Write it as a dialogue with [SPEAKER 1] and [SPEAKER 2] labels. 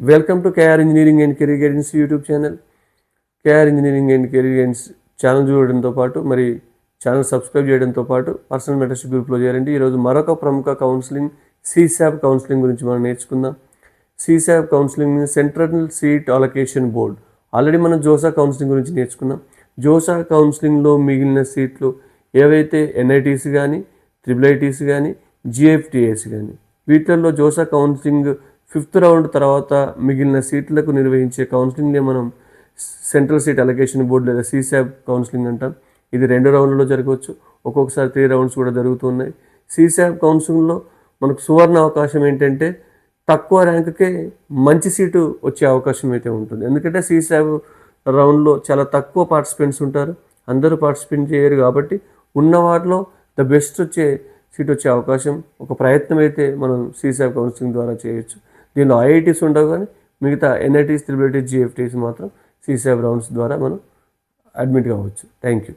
[SPEAKER 1] Welcome to KR engineering and career guidance YouTube channel. KR engineering and career guidance channel చూడడంతో పాటు మరి channel subscribe చేయడంతో పాటు personal mentorship గ్రూప్లో చేరండి. ఈరోజు మరొక ప్రముఖ కౌన్సిలింగ్ CSAP కౌన్సిలింగ్ గురించి మనం నేర్చుకుందాం. CSAP counselling central seat allocation board. Already మనం జోసా కౌన్సిలింగ్ గురించి నేర్చుకున్నాం. జోసా కౌన్సిలింగ్లో మిగిలిన సీట్లు ఏవైతే NITs కానీ, IIITs కానీ, GFTAs కానీ, వీటిల్లో జోసా కౌన్సిలింగ్ 5th రౌండ్ తర్వాత మిగిలిన సీట్లకు నిర్వహించే కౌన్సిలింగ్నే మనం సెంట్రల్ సీట్ అలొకేషన్ బోర్డు లేదా CSAP కౌన్సిలింగ్ అంటాం. ఇది 2 రౌండ్లలో జరగవచ్చు, ఒక్కొక్కసారి 3 రౌండ్స్ కూడా జరుగుతున్నాయి. CSAP కౌన్సిలింగ్లో మనకు సువర్ణ అవకాశం ఏంటంటే తక్కువ ర్యాంకుకే మంచి సీటు వచ్చే అవకాశం అయితే ఉంటుంది. ఎందుకంటే CSAP రౌండ్లో చాలా తక్కువ పార్టిసిపెంట్స్ ఉంటారు, అందరూ పార్టిసిపేట్ చేయరు. కాబట్టి ఉన్న వాటిలో ద బెస్ట్ వచ్చే సీట్ వచ్చే అవకాశం, ఒక ప్రయత్నం అయితే మనం CSAP కౌన్సిలింగ్ ద్వారా చేయొచ్చు. దీనిలో IITs ఉండవు, కానీ మిగతా NITs, IIITs, GFTs మాత్రం CSAP రౌండ్స్ ద్వారా మనం అడ్మిట్ కావచ్చు. Thank you.